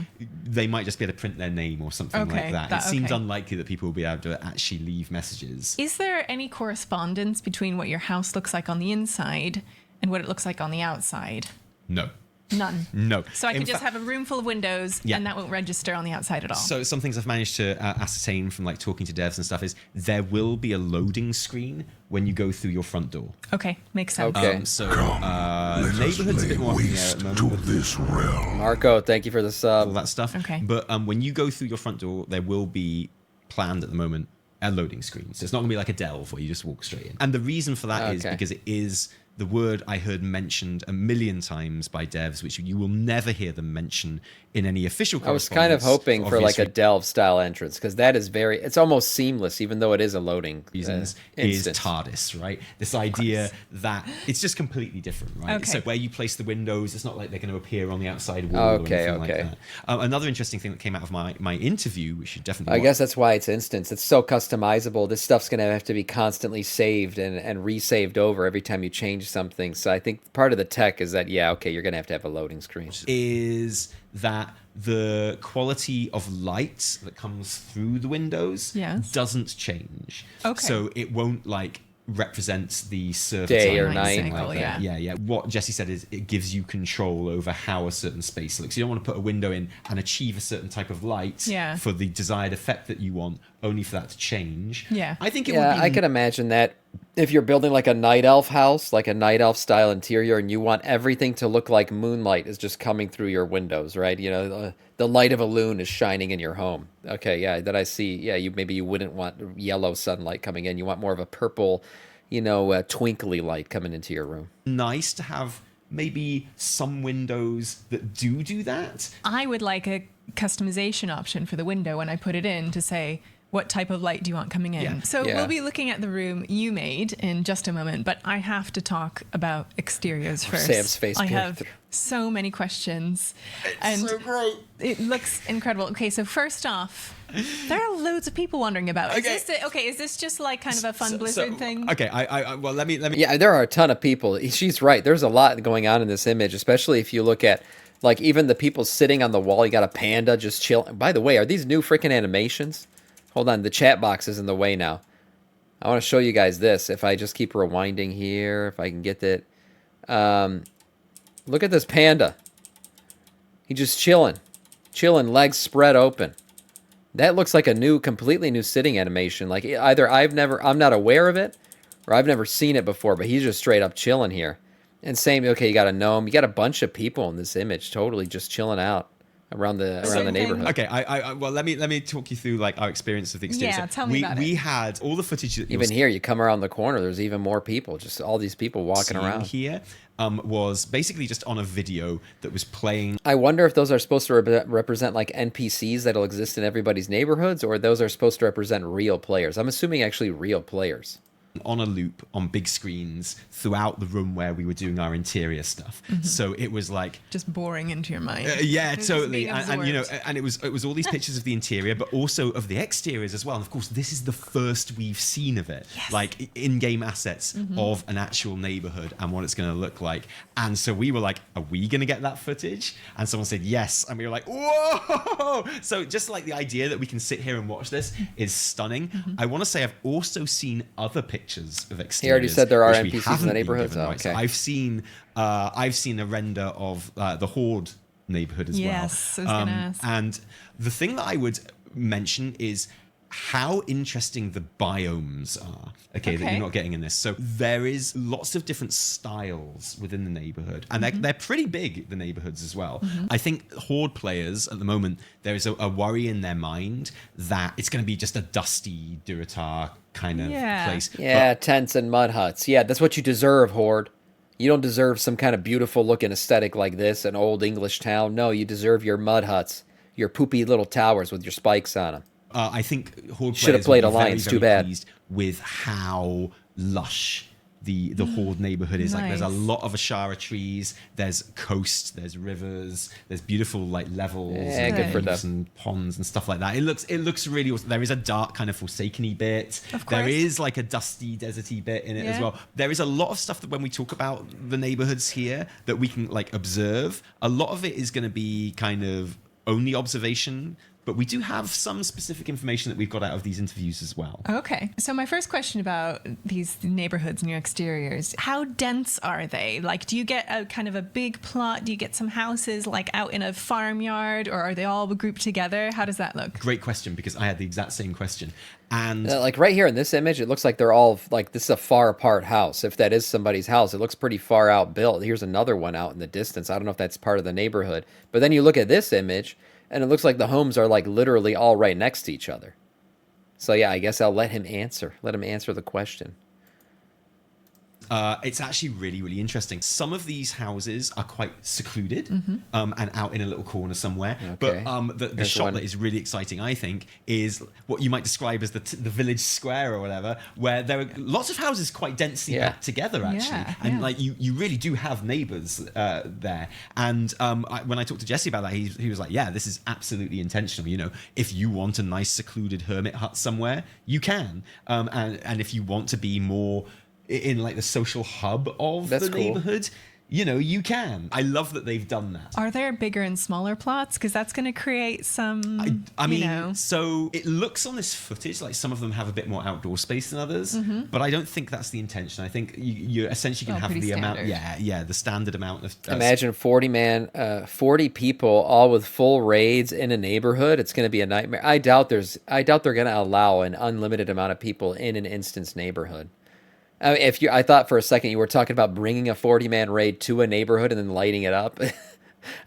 they might just be able to print their name or something Okay, like that. that- It seems okay. unlikely that people will be able to actually leave messages. Is there any correspondence between what your house looks like on the inside and what it looks like on the outside? No. None. No. So I In could just fact- have a room full of windows Yeah. and that won't register on the outside at all. So some things I've managed to ascertain from like talking to devs and stuff is there will be a loading screen when you go through your front door. Okay, makes sense. Okay. So neighborhood's a bit more up in the air at the moment with this realm. Marco, thank you for the all sub. that stuff. Okay. But when you go through your front door, there will be planned at the moment a loading screen. So it's not going to be like a delve where you just walk straight in. And the reason for that is Okay. because it is the word I heard mentioned a million times by devs, which you will never hear them mention in any official I was kind of correspondence, hoping for like a obviously. delve style entrance because that is it's almost seamless, even though it is a loading Reasons is instance. TARDIS, right? This idea that it's just completely different, right? Okay. So where you place the windows, it's not like they're going to appear on the outside wall Okay, or anything okay. like that. Another interesting thing that came out of my interview, which you definitely I watch, guess that's why it's instance. It's so customizable. This stuff's going to have to be constantly saved and resaved over every time you change something. So I think part of the tech is that, yeah, okay, you're going to have a loading screen. is that the quality of light that comes through the windows Yes. doesn't change. Okay. So it won't like represent the server Day time or night. anything like Cycle, that. yeah. Yeah. What Jesse said is it gives you control over how a certain space looks. You don't want to put a window in and achieve a certain type of light Yeah. for the desired effect that you want, only for that to change. Yeah. I think it Yeah, would be I could imagine that if you're building like a night elf house, like a night elf style interior, and you want everything to look like moonlight is just coming through your windows, right? You know, the light of a loon is shining in your home. Okay, yeah, that I see. Yeah, maybe you wouldn't want yellow sunlight coming in. You want more of a purple, twinkly light coming into your room. nice to have maybe some windows that do that. I would like a customization option for the window when I put it in to say, what type of light do you want coming in? Yeah. So Yeah. we'll be looking at the room you made in just a moment, but I have to talk about exteriors first. Sam's face I peering have through. so many questions. And so great. it looks incredible. Okay, so first off, there are loads of people wandering about. Okay. Is this just like kind of a fun Blizzard thing? Okay, well let me Yeah, there are a ton of people. She's right. There's a lot going on in this image, especially if you look at like even the people sitting on the wall. You got a panda just chilling. By the way, are these new freaking animations? Hold on, the chat box is in the way now. I want to show you guys this. If I just keep rewinding here, if I can get that. Look at this panda. He's just chilling, legs spread open. That looks like a completely new sitting animation. Like either I'm not aware of it, or I've never seen it before. But he's just straight up chilling here. And same, okay, you got a gnome, you got a bunch of people in this image, totally just chilling out around the Same thing. neighborhood. Okay, well let me talk you through like our experience of the exterior. Yeah, So tell me about we it. had all the footage that you're Even here, you come around the corner, there's even more people. Just all these people walking seeing around. here was basically just on a video that was playing I wonder if those are supposed to represent like NPCs that'll exist in everybody's neighborhoods, or those are supposed to represent real players. I'm assuming actually real players. on a loop on big screens throughout the room where we were doing our interior stuff. So it was like Just boring into your mind. yeah, It's totally, being and you know, absorbed. and it was all these pictures of the interior, but also of the exteriors as well. And of course, this is the first we've seen of it, like in-game assets of an actual neighborhood and what it's going to look like. And so we were like, "Are we going to get that footage?" And someone said yes, and we were like, "Whoa!" So just like the idea that we can sit here and watch this is stunning. I want to say I've also seen other pictures of exteriors. He already said there are which we NPCs in the haven't been neighborhoods? given, Oh, right? So okay. I've seen a render of the Horde neighborhood as Yes, I well. was gonna ask. And the thing that I would mention is how interesting the biomes are. Okay, that Okay. you're not getting in this. So there is lots of different styles within the neighborhood, and Mm-hmm. they're pretty big, the neighborhoods as well. I think Horde players at the moment, there is a worry in their mind that it's going to be just a dusty Durotar kind of Yeah. place. Yeah, tents and mud huts. Yeah, that's what you deserve, Horde. You don't deserve some kind of beautiful looking aesthetic like this, an old English town. No, you deserve your mud huts, your poopy little towers with your spikes on them. I think Horde Should have players played will be Alliance, very, too very bad. pleased with how lush the Horde neighborhood is. Like, there's a Nice. lot of Ashara trees, there's coast, there's rivers, there's beautiful like levels Yeah, and good for caves them. and ponds and stuff like that. It looks really awesome. There is a dark kind of Forsaken-y bit. Of There course. is like a dusty, deserty bit in it as Yeah. well. There is a lot of stuff that when we talk about the neighborhoods here that we can like observe, a lot of it is going to be kind of only observation, but we do have some specific information that we've got out of these interviews as well. Okay. So my first question about these neighborhoods and your exteriors, how dense are they? Like, do you get a kind of a big plot? Do you get some houses like out in a farmyard, or are they all grouped together? How does that look? Great question, because I had the exact same question. And Like right here in this image, it looks like they're all like this is a far apart house. If that is somebody's house, it looks pretty far out built. Here's another one out in the distance. I don't know if that's part of the neighborhood. But then you look at this image, and it looks like the homes are like literally all right next to each other. So yeah, I guess I'll let him answer. Let him answer the question. it's actually really, really interesting. Some of these houses are quite secluded and out in a little corner somewhere. Okay. But the There's shot one. that is really exciting, I think, is what you might describe as the village square or whatever, where there are lots of houses quite densely Yeah. packed together, actually. Yeah, And yeah. like you really do have neighbors there. And when I talked to Jesse about that, he was like, yeah, this is absolutely intentional. You know, if you want a nice secluded hermit hut somewhere, you can. And if you want to be more in like the social hub of That's the cool. neighborhood, you know, you can. I love that they've done that. Are there bigger and smaller plots? Because that's going to create some, I mean, you know. so it looks on this footage like some of them have a bit more outdoor space than others, but I don't think that's the intention. I think you essentially can Oh, have pretty the amount, standard. the standard amount of. Imagine 40 people all with full raids in a neighborhood. It's going to be a nightmare. I doubt they're going to allow an unlimited amount of people in an instance neighborhood. I mean, I thought for a second you were talking about bringing a 40-man raid to a neighborhood and then lighting it up.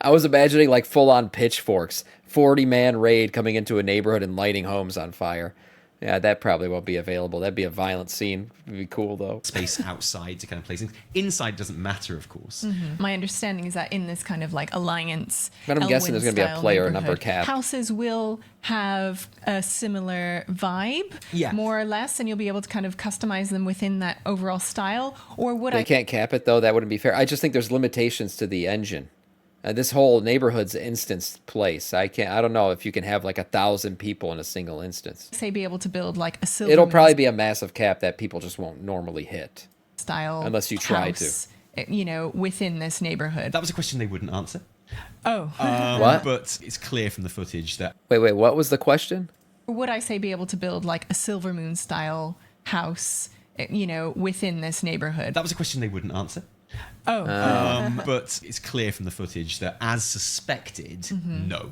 I was imagining like full-on pitchforks, 40-man raid coming into a neighborhood and lighting homes on fire. Yeah, that probably won't be available. That'd be a violent scene. It'd be cool though. Space outside to kind of place things. Inside doesn't matter, of course. My understanding is that in this kind of like alliance, But I'm guessing there's gonna be a Elwyn-style player number neighborhood, cap. Houses will have a similar vibe, Yeah. more or less, and you'll be able to kind of customize them within that overall style. Or would They I? can't cap it though. That wouldn't be fair. I just think there's limitations to the engine. This whole neighborhood's instance place. I don't know if you can have like 1,000 people in a single instance. Say be able to build like a silver It'll probably be a massive cap that people just won't normally hit. style Unless you try to. house, you know, within this neighborhood. That was a question they wouldn't answer. Oh, What? But it's clear from the footage that Wait, what was the question? would I say be able to build like a Silver Moon style house, you know, within this neighborhood? that was a question they wouldn't answer. Oh, But it's clear from the footage that, as suspected, no.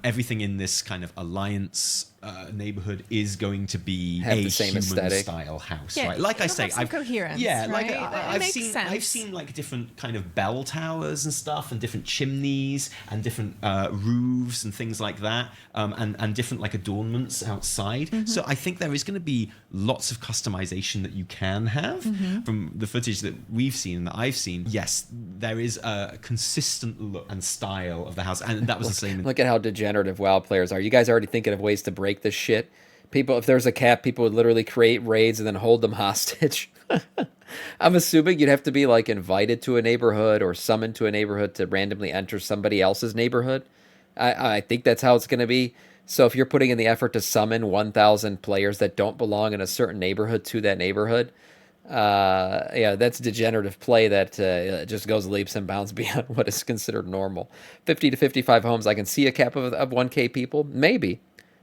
Everything in this kind of alliance neighborhood is going to be Have a the same human aesthetic. style house, Yeah, right? Like I it'll say, have some coherence, like right? That I've makes seen, sense. I've seen like different kind of bell towers and stuff, and different chimneys, and different roofs and things like that, and different like adornments outside. So I think there is going to be lots of customization that you can have from the footage that we've seen and that I've seen. Yes, there is a consistent look and style of the house, and that was the same. Look at how degenerative WoW players are. You guys already thinking of ways to break this shit? People, if there's a cap, people would literally create raids and then hold them hostage. I'm assuming you'd have to be like invited to a neighborhood or summoned to a neighborhood to randomly enter somebody else's neighborhood. I think that's how it's going to be. So if you're putting in the effort to summon 1,000 players that don't belong in a certain neighborhood to that neighborhood, yeah, that's degenerative play that just goes leaps and bounds beyond what is considered normal. 50 to 55 homes, I can see a cap of 1K people, maybe.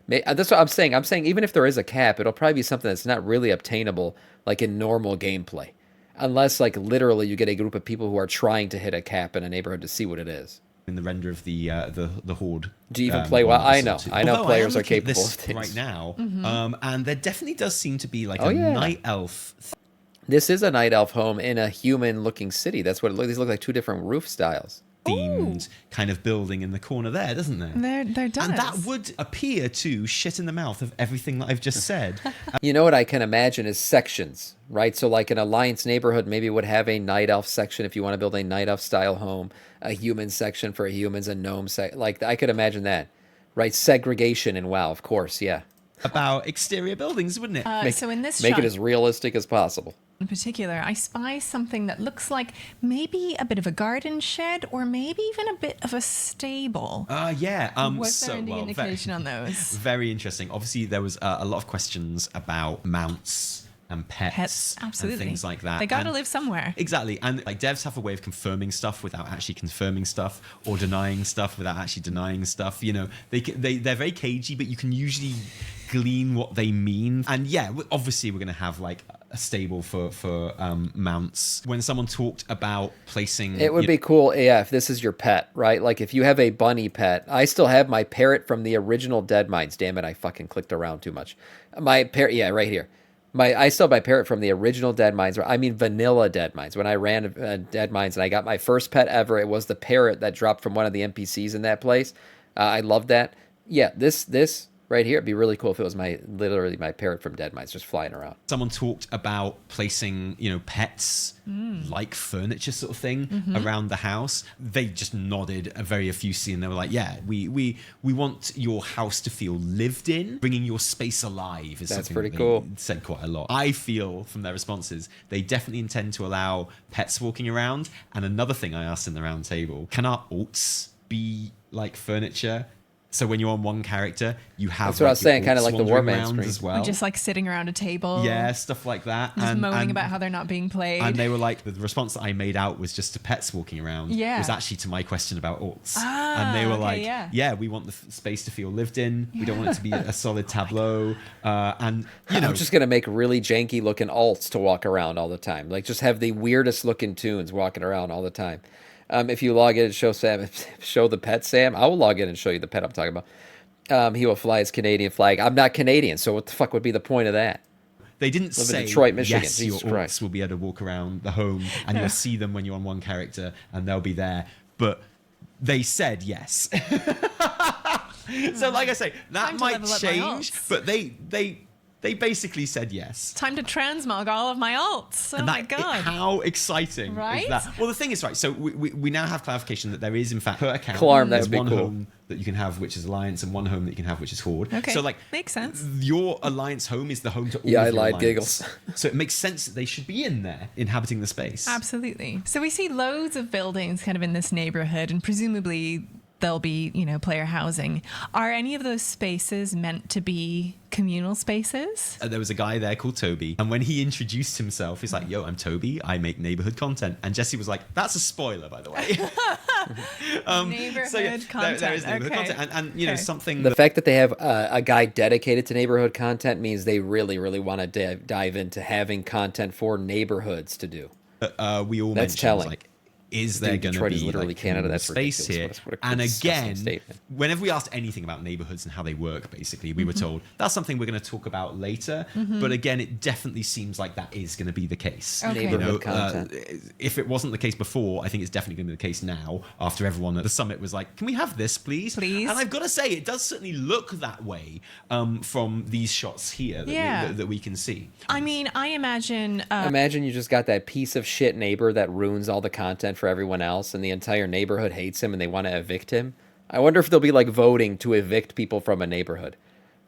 That's what I'm saying. I'm saying even if there is a cap, it'll probably be something that's not really obtainable, like in normal gameplay, unless like literally you get a group of people who are trying to hit a cap in a neighborhood to see what it is. In the render of the horde. Do you even play well? on I know. Facility. I know Although players am are looking at capable this of things. right now, and there definitely does seem to be like Oh, a yeah. night elf This is a night elf home in a human-looking city. That's what it looks. These look like two different roof styles. themed kind of building in the corner there, doesn't there? there does. And that would appear to shit in the mouth of everything that I've just said. You know what I can imagine is sections, right? So like an alliance neighborhood maybe would have a night elf section if you want to build a night elf style home, a human section for humans, a gnome like I could imagine that, right? Segregation in WoW, of course, yeah. about exterior buildings, wouldn't it? So in this Make shot it as realistic as possible. in particular, I spy something that looks like maybe a bit of a garden shed or maybe even a bit of a stable. Yeah. Was there any indication on those? Very interesting. Obviously, there was a lot of questions about mounts and pets absolutely. and things like that. They got to live somewhere. Exactly. And like devs have a way of confirming stuff without actually confirming stuff, or denying stuff without actually denying stuff. You know, they're very cagey, but you can usually glean what they mean. And yeah, obviously we're going to have like a stable for mounts. When someone talked about placing... It would be cool, yeah, if this is your pet, right? Like if you have a bunny pet. I still have my parrot from the original Dead Mines. Damn it, I fucking clicked around too much. My parrot, yeah, right here. I still have my parrot from the original Dead Mines. I mean vanilla Dead Mines. When I ran Dead Mines and I got my first pet ever, it was the parrot that dropped from one of the NPCs in that place. I love that. Yeah, this right here, it'd be really cool if it was literally my parrot from Dead Mines just flying around. Someone talked about placing, pets like furniture sort of thing around the house. They just nodded very effusively and they were like, yeah, we want your house to feel lived in. Bringing your space alive is That's something pretty they cool. said quite a lot. I feel from their responses, they definitely intend to allow pets walking around. And another thing I asked in the round table, can our alts be like furniture? So when you're on one character, you have... That's what I was saying, kind of like the wandering Warman around screen. as well. Or just like sitting around a table. Yeah, stuff like that. Just moaning about how they're not being played. And they were like, the response that I made out was just to pets walking around. Yeah. Was actually to my question about alts. Ah, and they were okay, like, yeah. we want the space to feel lived in. We don't want it to be a solid tableau. And, I'm just going to make really janky looking alts to walk around all the time. Like just have the weirdest looking tunes walking around all the time. If you log in and show the pet Sam, I will log in and show you the pet I'm talking about. He will fly his Canadian flag. I'm not Canadian, so what the fuck would be the point of that? They didn't Live in say, Detroit, Michigan. yes, Jesus your Christ. orcs will be able to walk around the home and you'll see them when you're on one character and they'll be there. But they said yes. So like I say, that Time to might level up my change, alts. but they basically said yes. Time to transmog all of my alts. Oh And my God. How exciting Right? is that? Well, the thing is, right, so we now have clarification that there is, in fact, per account, Clarm, there's that'd be one cool. home that you can have, which is Alliance, and one home that you can have, which is Horde. Okay, So, like, makes sense. your Alliance home is the home to all Yeah, of I your lied, Alliance. giggles. So it makes sense that they should be in there, inhabiting the space. Absolutely. So we see loads of buildings kind of in this neighborhood, and presumably there'll be, player housing. Are any of those spaces meant to be communal spaces? There was a guy there called Toby, and when he introduced himself, he's like, yo, I'm Toby, I make neighborhood content. And Jesse was like, that's a spoiler, by the way. Neighborhood content. There is neighborhood Okay. content. And Okay. something The fact that they have a guy dedicated to neighborhood content means they really, really want to dive into having content for neighborhoods to do. we all That's mentioned, telling. like, is there going to Detroit be is literally like, Canada. communal That's space ridiculous. here? What a And disgusting again, statement. whenever we asked anything about neighborhoods and how they work, basically, we were told that's something we're going to talk about later. But again, it definitely seems like that is going to be the case. Okay. Neighborhood content. If it wasn't the case before, I think it's definitely going to be the case now. After everyone at the summit was like, "Can we have this, please?" Please. And I've got to say, it does certainly look that way from these shots here that we can see. I mean, I imagine Imagine you just got that piece of shit neighbor that ruins all the content for everyone else, and the entire neighborhood hates him and they want to evict him. I wonder if they'll be like voting to evict people from a neighborhood.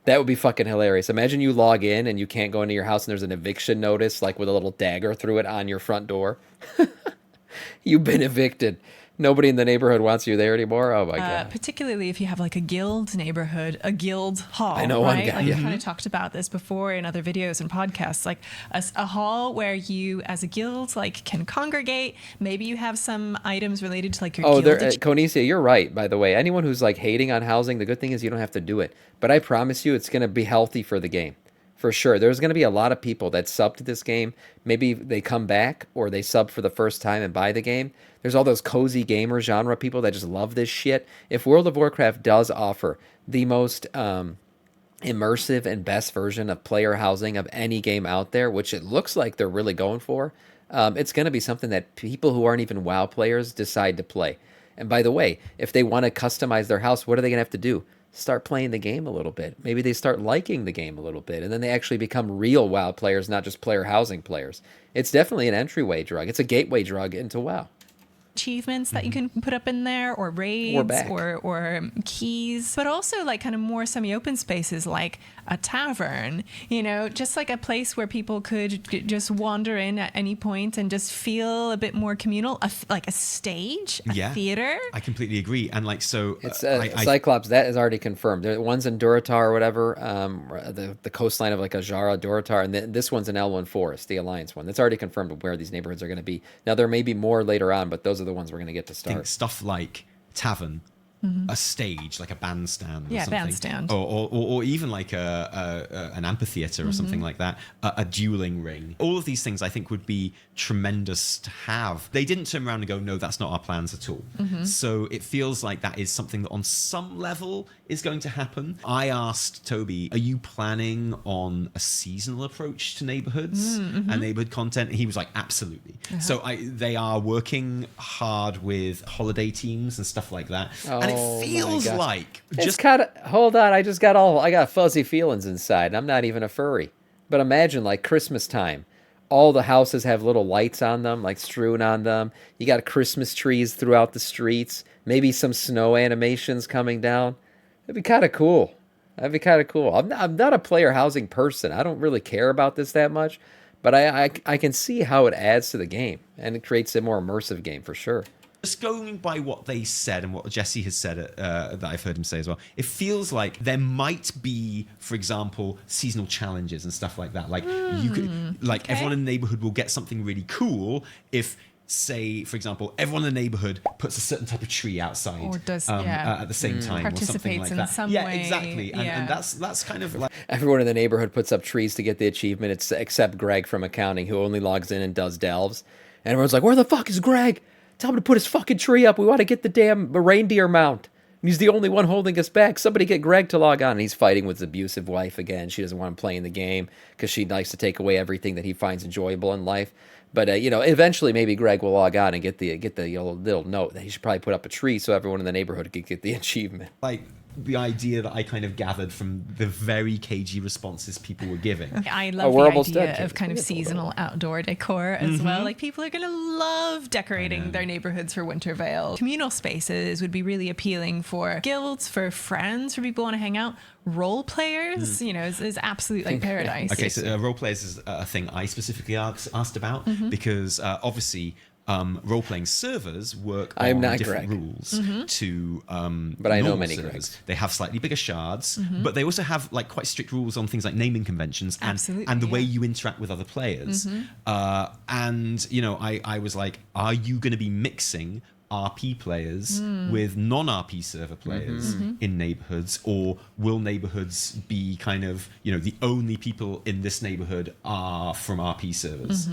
That would be fucking hilarious. Imagine you log in and you can't go into your house and there's an eviction notice like with a little dagger through it on your front door. You've been evicted. Nobody in the neighborhood wants you there anymore. Oh my god. particularly if you have like a guild neighborhood, a guild hall. I know one right? guy, Like yeah. we kind of talked about this before in other videos and podcasts, like a hall where you, as a guild, like can congregate. Maybe you have some items related to like your Oh, guild. Konisia, you're right, by the way. Anyone who's like hating on housing, the good thing is you don't have to do it. But I promise you it's going to be healthy for the game. For sure. There's going to be a lot of people that sub to this game. Maybe they come back or they sub for the first time and buy the game. There's all those cozy gamer genre people that just love this shit. If World of Warcraft does offer the most immersive and best version of player housing of any game out there, which it looks like they're really going for, it's going to be something that people who aren't even WoW players decide to play. And by the way, if they want to customize their house, what are they going to have to do? Start playing the game a little bit. Maybe they start liking the game a little bit, and then they actually become real WoW players, not just player housing players. It's definitely an entryway drug. It's a gateway drug into WoW. achievements that you can put up in there, or raids, or keys, but also like kind of more semi-open spaces like a tavern, you know, just like a place where people could just wander in at any point and just feel a bit more communal, like a stage, a theater. I completely agree. And like, so it's Cyclops, that is already confirmed. The one's in Durotar or whatever, the coastline of like Ajara, Durotar, and this one's in Elwyn Forest, the Alliance one. That's already confirmed where these neighborhoods are going to be. Now there may be more later on, but those are the ones we're going to get to start. Think stuff like tavern, a stage like a bandstand, or something. Bandstand, or even like an amphitheater or something like that, a dueling ring. All of these things I think would be tremendous to have. They didn't turn around and go, no, that's not our plans at all. So it feels like that is something that on some level is going to happen. I asked Toby, are you planning on a seasonal approach to neighborhoods and neighborhood content? And he was like, absolutely. So they are working hard with holiday teams and stuff like that. And it feels like it's kind of, hold on, I got fuzzy feelings inside. I'm not even a furry. But imagine like Christmas time. All the houses have little lights on them, like strewn on them. You got Christmas trees throughout the streets. Maybe some snow animations coming down. That'd be kind of cool. I'm not a player housing person. I don't really care about this that much. But I can see how it adds to the game. And it creates a more immersive game for sure. Just going by what they said and what Jesse has said that I've heard him say as well, it feels like there might be, for example, seasonal challenges and stuff like that. Like you could, like everyone in the neighborhood will get something really cool if, say, for example, everyone in the neighborhood puts a certain type of tree outside, or does at the same time, or something like in that. some way. Exactly. And that's kind of like everyone in the neighborhood puts up trees to get the achievement. Except Greg from accounting, who only logs in and does delves. And everyone's like, "Where the fuck is Greg? Tell him to put his fucking tree up. We want to get the damn reindeer mount. And he's the only one holding us back. Somebody get Greg to log on." And he's fighting with his abusive wife again. She doesn't want him playing the game because she likes to take away everything that he finds enjoyable in life. But eventually maybe Greg will log on and get the little note that he should probably put up a tree so everyone in the neighborhood could get the achievement. Like the idea that I kind of gathered from the very cagey responses people were giving. I love the idea of kind of seasonal outdoor decor as well. Like people are going to love decorating their neighborhoods for Wintervale. Communal spaces would be really appealing for guilds, for friends, for people who want to hang out. Role players, is absolute like paradise. Okay, so role players is a thing I specifically asked about because obviously role-playing servers work on different rules to but I know many servers. They have slightly bigger shards, but they also have like quite strict rules on things like naming conventions and the way you interact with other players. And I was like, are you going to be mixing RP players with non-RP server players in neighborhoods, or will neighborhoods be kind of, the only people in this neighborhood are from RP servers?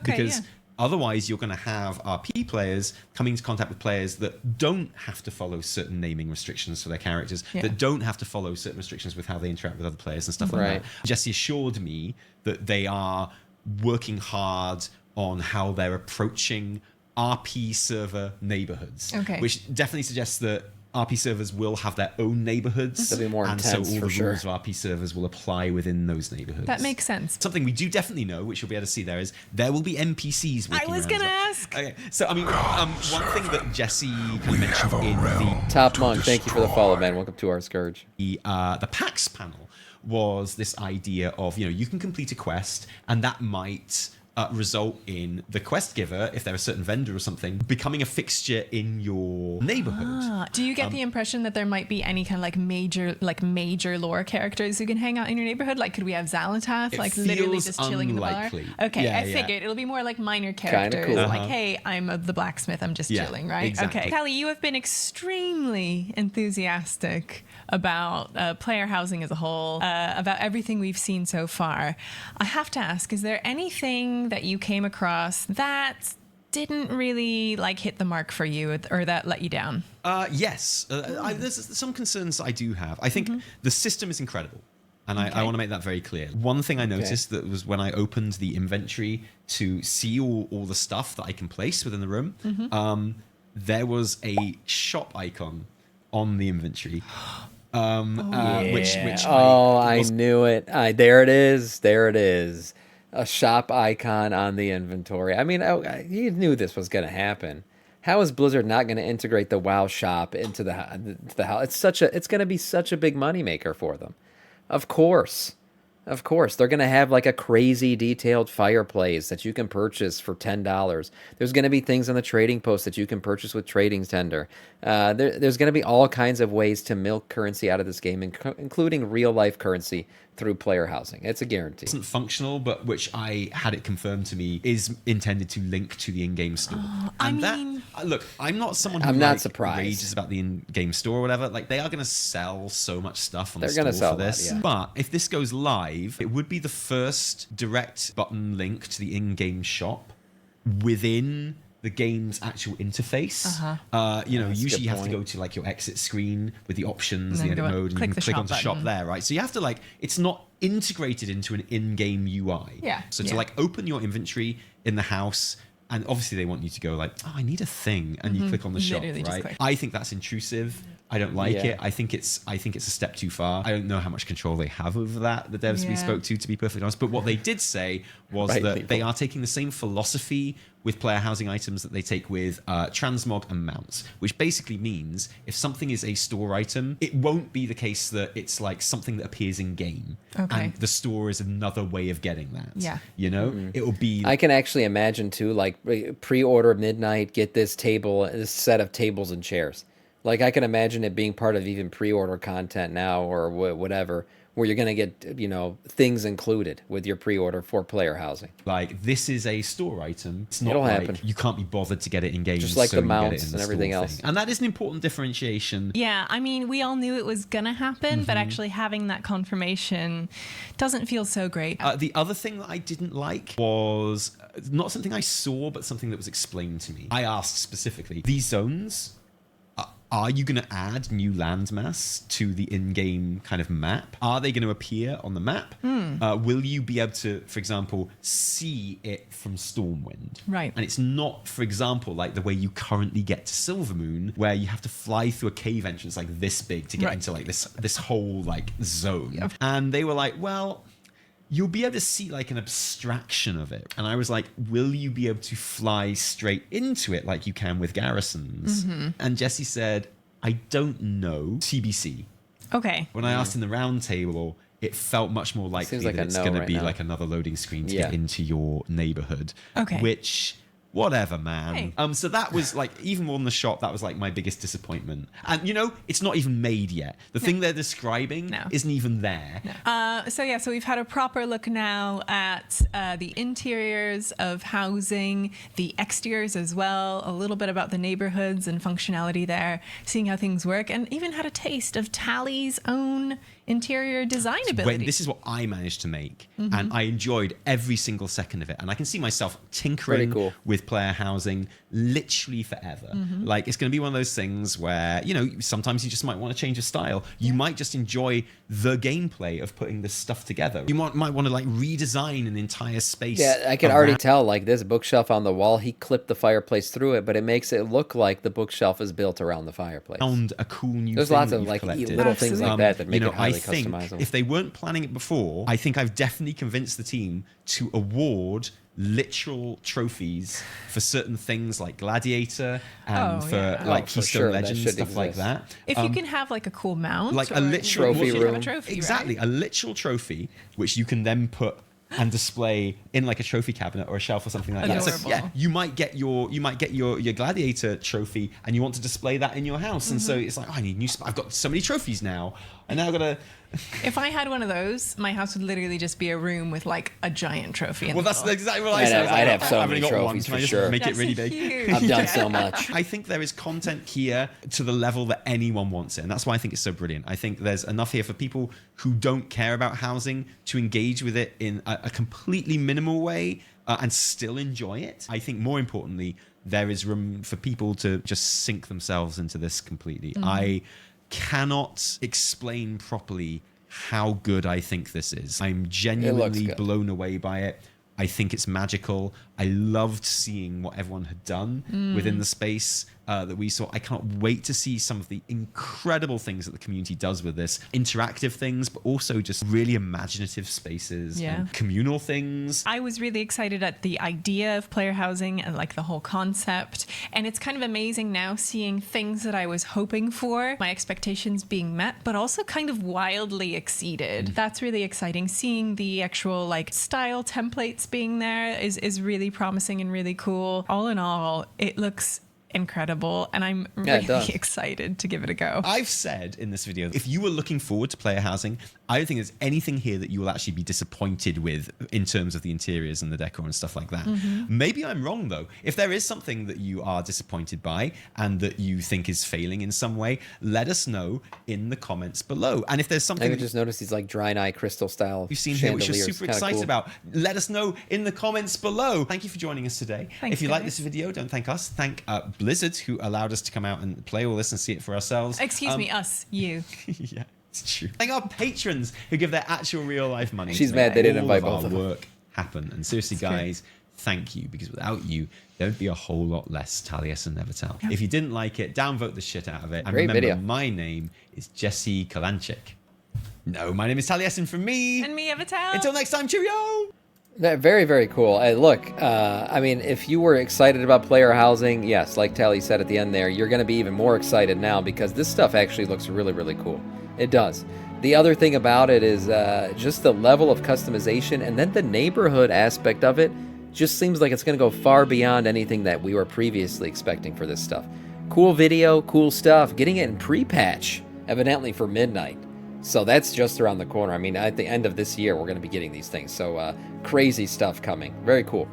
Because otherwise you're going to have RP players coming into contact with players that don't have to follow certain naming restrictions for their characters, that don't have to follow certain restrictions with how they interact with other players and stuff like that. Jesse assured me that they are working hard on how they're approaching RP server neighborhoods, which definitely suggests that RP servers will have their own neighborhoods, be more intense, and so all the sure. rules of RP servers will apply within those neighborhoods. That makes sense. Something we do definitely know, which you'll be able to see there, is there will be NPCs working I was going to ask. Okay, so I mean, one thing that Jesse kind of mentioned in the Top Monk, thank you for the follow, man. Welcome to our Scourge. The PAX panel was this idea of, you can complete a quest, and that might result in the quest giver, if they're a certain vendor or something, becoming a fixture in your neighborhood. Do you get the impression that there might be any kind of major lore characters who can hang out in your neighborhood? Like, could we have Xalatath, literally just chilling unlikely. in the bar? Okay, I figured it'll be more like minor characters. Cool. Like, hey, I'm the blacksmith, I'm just chilling, right? Exactly. Okay. Callie, you have been extremely enthusiastic about player housing as a whole, about everything we've seen so far. I have to ask, is there anything that you came across that didn't really hit the mark for you, or that let you down? Yes. There's some concerns I do have. I think the system is incredible. And I want to make that very clear. One thing I noticed that was when I opened the inventory to see all the stuff that I can place within the room, there was a shop icon on the inventory. Which I knew it. There it is. a shop icon on the inventory. I mean, you knew this was going to happen. How is Blizzard not going to integrate the WoW shop into the house? It's going to be such a big moneymaker for them. Of course. Of course, they're going to have like a crazy detailed fireplace that you can purchase for $10. There's going to be things on the trading post that you can purchase with trading tender. There's going to be all kinds of ways to milk currency out of this game, including real life currency through player housing. It's a guarantee. Isn't functional, but which I had it confirmed to me is intended to link to the in-game store. Look, I'm not someone who not surprised. rages about the in-game store or whatever. Like, they are going to sell so much stuff on the They're store for that, this. yeah. But if this goes live, it would be the first direct button link to the in-game shop within the game's actual interface. Usually you have to go to like your exit screen with the options, the edit mode, and you can click onto shop there, right? So you have to like, it's not integrated into an in-game UI. Yeah. So to like open your inventory in the house, and obviously they want you to go like, oh, I need a thing, and you click on the shop, right? I think that's intrusive. I don't like it. I think it's a step too far. I don't know how much control they have over that, the devs we spoke to be perfectly honest. But what they did say was that they are taking the same philosophy with player housing items that they take with transmog and mounts, which basically means if something is a store item, it won't be the case that it's like something that appears in game. And the store is another way of getting that. Yeah. You know? It will be... I can actually imagine too, like pre-order midnight, get this set of tables and chairs. Like, I can imagine it being part of even pre-order content now or whatever, where you're going to get, things included with your pre-order for player housing. Like, this is a store item. It's not It'll like happen. You can't be bothered to get it in game. Just like so the you get it mounts in the and everything store else. thing. And that is an important differentiation. Yeah, I mean, we all knew it was going to happen, but actually having that confirmation doesn't feel so great. The other thing that I didn't like was not something I saw, but something that was explained to me. I asked specifically, these zones... Are you going to add new landmass to the in-game kind of map? Are they going to appear on the map? Will you be able to, for example, see it from Stormwind? Right. And it's not, for example, like the way you currently get to Silvermoon, where you have to fly through a cave entrance like this big to get into like this whole like zone. Yep. And they were like, well... You'll be able to see like an abstraction of it. And I was like, will you be able to fly straight into it like you can with garrisons? And Jesse said, I don't know. TBC. Okay. When I asked in the round table, it felt much more likely like that it's going to be like another loading screen to get into your neighborhood. Okay. Which... Whatever, man. Hey. So that was like, even more than the shop, that was like my biggest disappointment. And it's not even made yet. The thing they're describing isn't even there. No. So we've had a proper look now at the interiors of housing, the exteriors as well, a little bit about the neighborhoods and functionality there, seeing how things work, and even had a taste of Tally's own interior design ability. This is what I managed to make, and I enjoyed every single second of it. And I can see myself tinkering with player housing literally forever. Like, it's going to be one of those things where, sometimes you just might want to change your style. You might just enjoy the gameplay of putting this stuff together. You might want to like redesign an entire space. Yeah, I can already tell, like, this bookshelf on the wall, he clipped the fireplace through it, but it makes it look like the bookshelf is built around the fireplace. Found a cool new There's thing lots that of like collected. little things like that make it highly customizable. If they weren't planning it before, I think I've definitely convinced the team to award literal trophies for certain things like Gladiator and Keystone Legends, stuff like that. If you can have like a cool mount, like a literal trophy room. Exactly, a literal trophy which you can then put and display in like a trophy cabinet or a shelf or something like that. So, you might get your Gladiator trophy and you want to display that in your house, and so it's like, I need new. I've got so many trophies now, and now I've got to. If I had one of those, my house would literally just be a room with like a giant trophy. Well, that's exactly what I said. I'd have so many trophies for sure. Make it really big. Huge. I've done so much. I think there is content here to the level that anyone wants it, and that's why I think it's so brilliant. I think there's enough here for people who don't care about housing to engage with it in a completely minimal way and still enjoy it. I think more importantly, there is room for people to just sink themselves into this completely. I cannot explain properly how good I think this is. I'm genuinely blown away by it. I think it's magical. I loved seeing what everyone had done within the space. that we saw. I can't wait to see some of the incredible things that the community does with this. Interactive things, but also just really imaginative spaces and communal things. I was really excited at the idea of player housing and like the whole concept. And it's kind of amazing now seeing things that I was hoping for, my expectations being met, but also kind of wildly exceeded. That's really exciting. Seeing the actual like style templates being there is really promising and really cool. All in all, it looks incredible, and I'm really excited to give it a go. I've said in this video, if you were looking forward to player housing, I don't think there's anything here that you will actually be disappointed with in terms of the interiors and the decor and stuff like that. Maybe I'm wrong though. If there is something that you are disappointed by and that you think is failing in some way, let us know in the comments below. And if there's something I just noticed these like dry eye crystal style you've seen here, which you're super excited cool about, let us know in the comments below. Thank you for joining us today. Thanks, if you like this video, don't thank us. Thank Blizzard, who allowed us to come out and play all this and see it for ourselves. Excuse me, us, you. Yeah, it's true. Thank our patrons who give their actual real life money. She's mad they didn't invite both of them. Work happen. And seriously, guys, thank you, because without you, there'd be a whole lot less Taliesin Nevertell. Yep. If you didn't like it, downvote the shit out of it. And Great remember, video. my name is Jesse Kalanchik. No, my name is Taliesin from me. And me, Nevertell. Until next time, cheerio! Very, very cool. Look, I mean, if you were excited about player housing, yes, like Tally said at the end there, you're going to be even more excited now because this stuff actually looks really, really cool. It does. The other thing about it is just the level of customization, and then the neighborhood aspect of it just seems like it's going to go far beyond anything that we were previously expecting for this stuff. Cool video, cool stuff, getting it in pre-patch, evidently for midnight. So that's just around the corner. I mean, at the end of this year, we're going to be getting these things. So crazy stuff coming. Very cool.